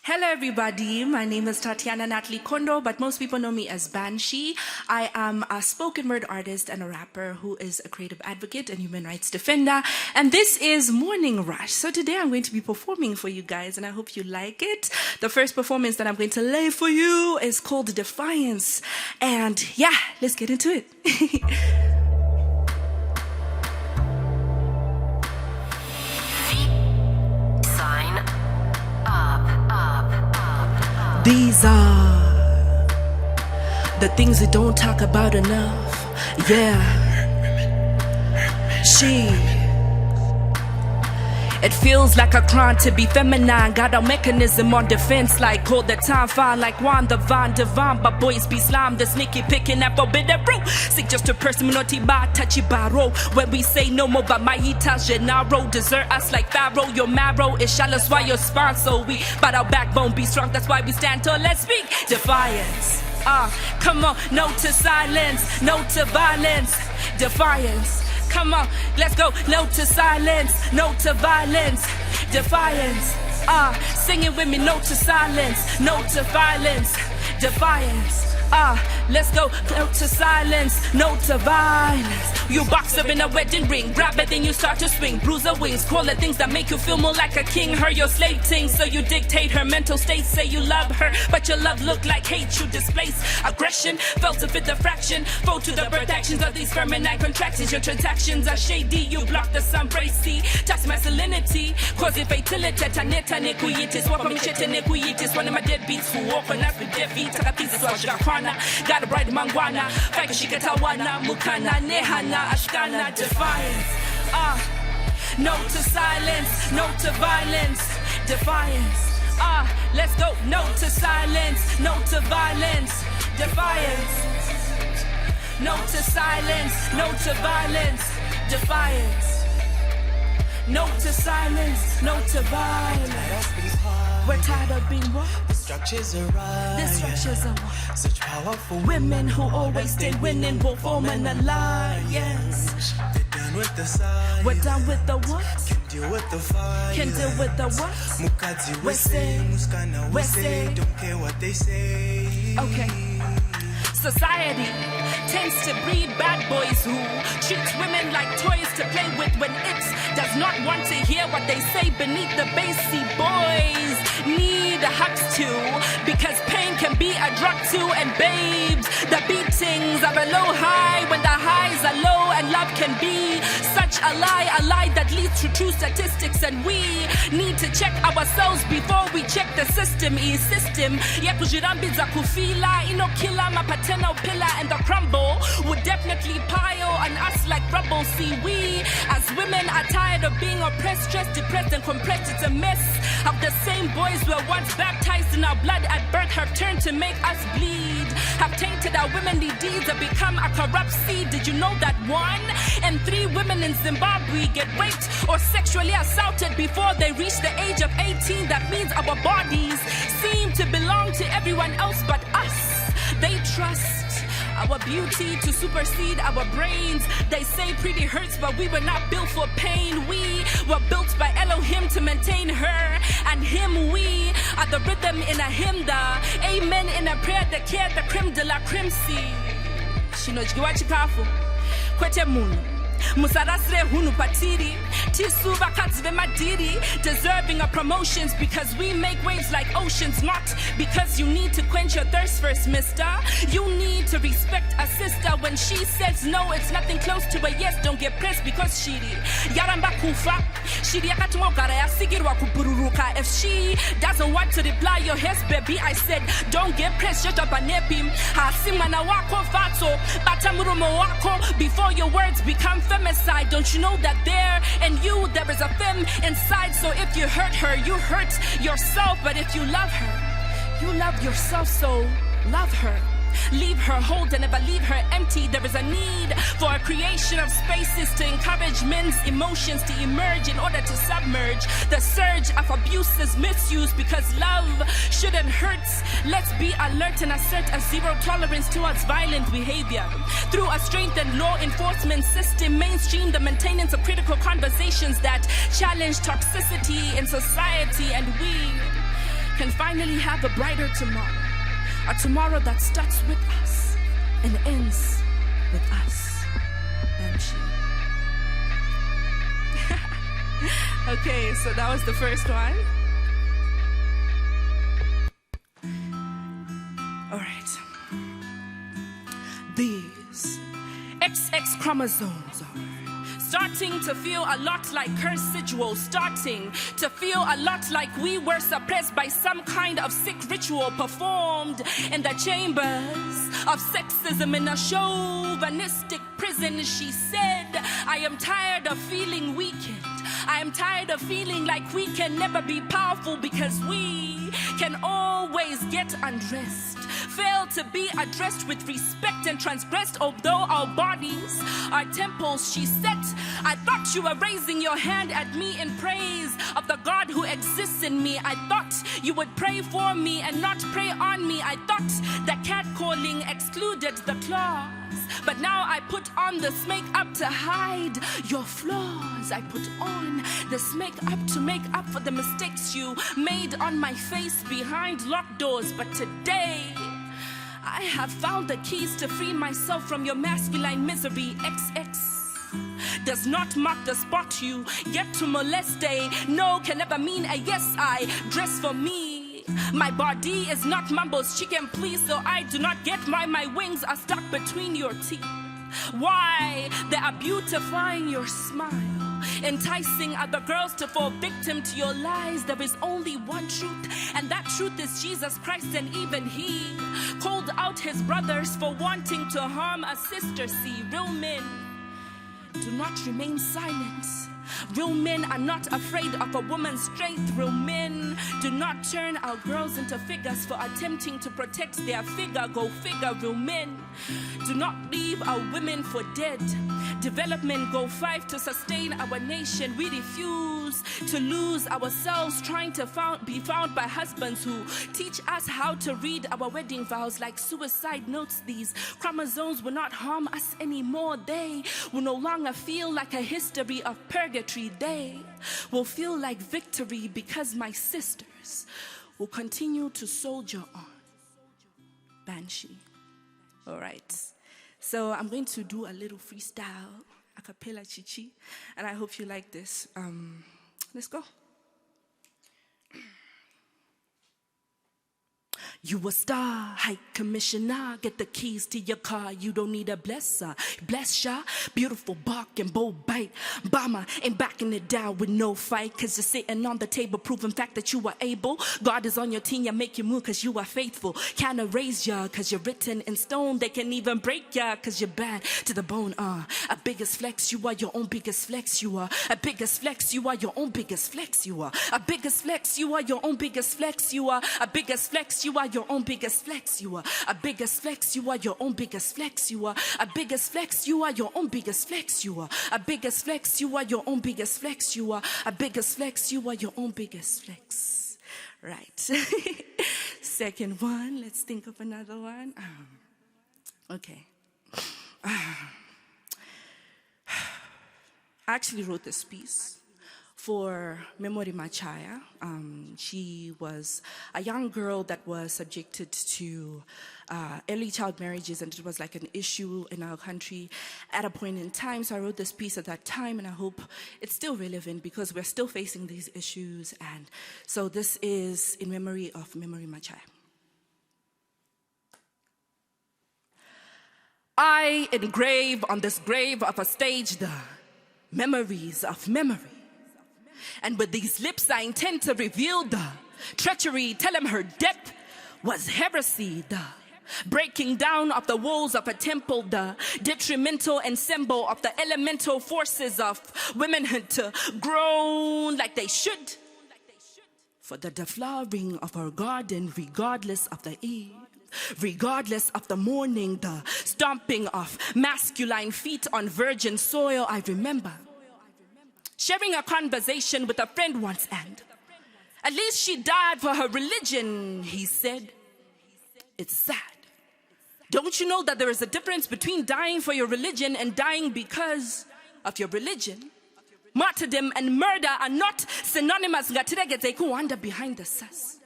Hello everybody, my name is Tatiana Natalie Kondo, but most people know me as Banshee. I am a spoken word artist and a rapper who is a creative advocate and human rights defender. And this is Morning Rush. So today I'm going to be performing for you guys and I hope you like it. The first performance that I'm going to lay for you is called Defiance. And yeah, let's get into it. These are the things we don't talk about enough. Yeah. It feels like a crime to be feminine. Got a mechanism on defense like all the time. Fine like Juan the Van Devon. But boys be slime, the sneaky picking at forbidden fruit. Seek just a person, not ba touchy baro. When we say no more, but my ita genaro. Desert us like Pharaoh. Your marrow is shallow, why your spine so weak. But our backbone be strong, that's why we stand tall. Let's speak defiance. Come on, no to silence, no to violence. Defiance. Come on, let's go. No to silence, no to violence. Defiance. Sing it with me. No to silence, no to violence. Defiance. Let's go. No to silence, no to violence. You box up in a wedding ring, grab it then you start to swing. Bruise her wings, call it things that make you feel more like a king. Her your slave ting, so you dictate her mental state. Say you love her, but your love look like hate. You displace aggression, felt to fit the fraction. Foe to the birth actions of these feminine contractions. Your transactions are shady, you block the sun bracy. Tax masculinity, cause if fatality. Taneta nekuyitis, walk on me shit and nekuyitis. One of my deadbeats who walk on us with deadbeat. Takatizi swashakwana, got a bright mangwana. Faka shikatawana, mukana, nehana, ashkana. Defiance. No to silence, no to violence. Defiance. Let's go. No to silence, no to violence. Defiance. No to silence, no to violence. Defiance. No to silence, no to violence. We're tired of being what? The structures are right. The structures are what? Such powerful Women who always stay winning, both form an alliance. They're done with the science. We're done with the what? Can deal with the fire. Can deal with the what? Mukazi we We say, say, Muskana we we say. say. Don't care what they say. Okay. Society tends to breed bad boys who treats women like toys to play with when it does not want to hear what they say beneath the bassy. Boys need hugs too, because pain can be a drug too. And babes, the beatings are a low high when the highs are low, and love can be such a lie that leads to true statistics. And we need to check ourselves before we check the system. System yakujirambidza kufila inokila mapatena pillar, and the crumble would definitely pile on us like rubble. See, we as women are tired of being oppressed, stressed, depressed, and compressed. It's a mess of the same boys who were once baptized in our blood at birth have turned to make us bleed, have tainted our womanly deeds, have become a corrupt seed. Did you know that 1 in 3 women in Zimbabwe get raped or sexually assaulted before they reach the age of 18? That means our bodies seem to belong to everyone else but us. They trust our beauty to supersede our brains. They say pretty hurts, but we were not built for pain. We were built by Elohim to maintain her and him. We are the rhythm in a hymn, the amen in a prayer, the care, the creme de la creme. Shinojgiwa chikafu kwete munu musarasre hunu patiri tisu vakadzi vemadiri, deserving of promotions because we make waves like oceans. Not because you need to quench your thirst first, mister. You need to respect a sister when she says no, it's nothing close to a yes. Don't get pressed because shiri yaramba kufa shiri yakatumogara yasigirwa kupururuka. If she doesn't want to reply your yes baby, I said don't get pressed, just abanepi hasimana wako fato batamurumo wako before your words become femicide. Don't you know that there and you there is a femme inside? So if you hurt her, you hurt yourself. But if you love her, you love yourself. So love her. Leave her whole and never leave her empty. There is a need for a creation of spaces to encourage men's emotions to emerge in order to submerge the surge of abuses, misuse, because love shouldn't hurt. Let's be alert and assert a zero tolerance towards violent behavior. Through a strengthened law enforcement system, mainstream the maintenance of critical conversations that challenge toxicity in society. And we can finally have a brighter tomorrow. A tomorrow that starts with us and ends with us. Banshee. Okay, so that was the first one. All right. These XX chromosomes are starting to feel a lot like residual, starting to feel a lot like we were suppressed by some kind of sick ritual performed in the chambers of sexism in a chauvinistic prison. She said, I am tired of feeling weakened. I am tired of feeling like we can never be powerful because we can always get undressed, fail to be addressed with respect and transgressed, although our bodies are temples. She said, I thought you were raising your hand at me in praise of the God who exists in me. I thought you would pray for me and not pray on me. I thought that catcalling excluded the claws, but now I put on this makeup to hide your flaws. I put on this makeup to make up for the mistakes you made on my face behind locked doors. But today I have found the keys to free myself from your masculine misery. XX does not mark the spot you get to molest. A no can never mean a yes. I dress for me. My body is not Mambo's chicken, please, so I do not get my wings are stuck between your teeth. Why? They are beautifying your smile, enticing other girls to fall victim to your lies. There is only one truth, and that truth is Jesus Christ, and even He called out His brothers for wanting to harm a sister. See, real men do not remain silent. Real men are not afraid of a woman's strength. Real men do not turn our girls into figures for attempting to protect their figure. Go figure. Real men do not leave our women for dead. Development go 5 to sustain our nation. We refuse to lose ourselves trying to be found by husbands who teach us how to read our wedding vows like suicide notes. These chromosomes will not harm us anymore. They will no longer feel like a history of purgatory. They will feel like victory because my sisters will continue to soldier on. Banshee. All right. So I'm going to do a little freestyle, a cappella chichi, and I hope you like this. Let's go. You a star, high commissioner, get the keys to your car, you don't need a blesser. Bless ya, beautiful bark and bold bite. Bomber ain't backing it down with no fight, cause you're sitting on the table, proving fact that you are able. God is on your team, you make you move cause you are faithful. Can't erase ya cause you're written in stone, they can even break ya cause you're bad to the bone. A biggest flex, you are your own biggest flex, you are. A biggest flex, you are your own biggest flex, you are. A biggest flex, you are your own biggest flex, you are. A biggest flex, you are your own biggest flex, you are. A biggest flex, you are your own biggest flex, you are. A biggest flex, you are your own biggest flex, you are. A biggest flex, you are your own biggest flex, you are. A biggest flex, you are your own biggest flex. Right. Second one, let's think of another one. Okay. I actually wrote this piece for Memory Machaya. She was a young girl that was subjected to early child marriages, and it was like an issue in our country at a point in time. So I wrote this piece at that time, and I hope it's still relevant because we're still facing these issues. And so this is in memory of Memory Machaya. I engrave on this grave of a stage the memories of memory. And with these lips I intend to reveal the treachery. Tell him her death was heresy, the breaking down of the walls of a temple, the detrimental and symbol of the elemental forces of womanhood to groan like they should for the deflowering of her garden, regardless of the eve, regardless of the mourning, the stomping of masculine feet on virgin soil. I remember sharing a conversation with a friend once, and at least she died for her religion, he said. It's sad. Don't you know that there is a difference between dying for your religion and dying because of your religion? Martyrdom and murder are not synonymous. Wander behind the sus.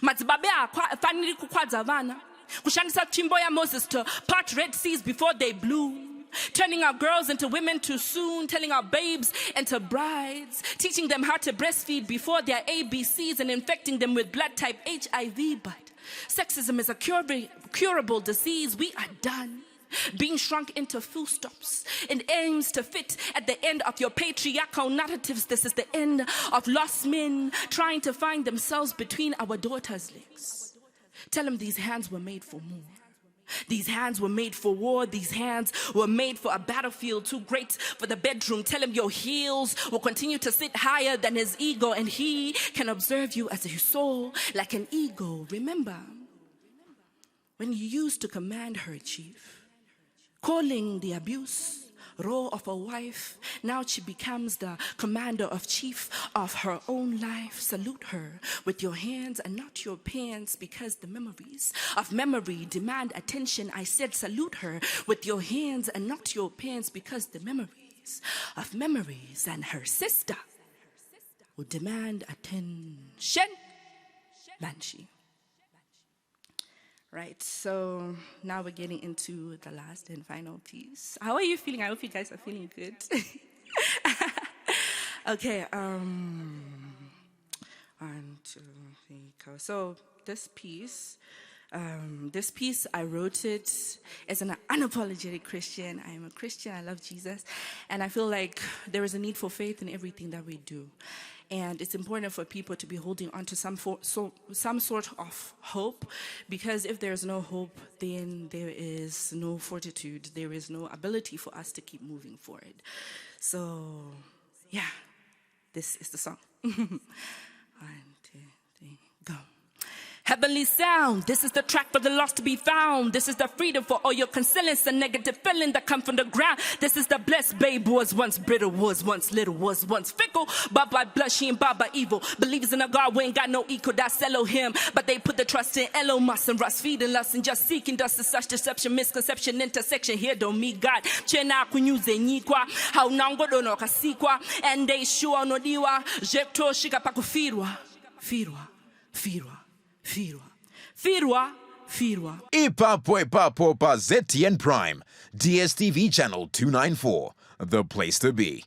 Madzibabe afaniri kukwadza vana. Kushandisa chimbo ya Moses to part Red Seas before they blew. Turning our girls into women too soon, telling our babes into brides, teaching them how to breastfeed before their ABCs and infecting them with blood type HIV. But sexism is a curable disease. We are done being shrunk into full stops. It aims to fit at the end of your patriarchal narratives. This is the end of lost men trying to find themselves between our daughters' legs. Tell them these hands were made for more. These hands were made for war. These hands were made for a battlefield too great for the bedroom. Tell him your heels will continue to sit higher than his ego, and he can observe you as you soar like an eagle. Remember when you used to command her, chief, calling the abuse role of a wife. Now she becomes the commander of chief of her own life. Salute her with your hands and not your pants, because the memories of memory demand attention. I said salute her with your hands and not your pants, because the memories of memories and her sister will demand attention. Banshee. Right, so now we're getting into the last and final piece. How are you feeling? I hope you guys are feeling good. Okay, 1, 2, 3, go. So this piece I wrote it as an unapologetic Christian. I am a Christian, I love Jesus, and I feel like there is a need for faith in everything that we do. And it's important for people to be holding on to some sort of hope, because if there's no hope, then there is no fortitude, there is no ability for us to keep moving forward. So, yeah, this is the song. 1, 2, 3, go. Heavenly sound, this is the track for the lost to be found. This is the freedom for all your concealings and negative feeling that come from the ground. This is the blessed babe was once brittle, was once little, was once fickle. Baba blushy and Baba evil. Believers in a God we ain't got no equal, that's Elohim. But they put the trust in Elon Musk and Russ, feeding lust and just seeking dust. Is such deception, misconception, intersection. Here don't meet God. Chena kunyuze nyikwa. How nango dono kasikwa. And they sure no diwa. Jekto shika pakufirwa. Firwa, firwa. Firwa. Ipapo pa ZTN Prime, DSTV channel 294, the place to be.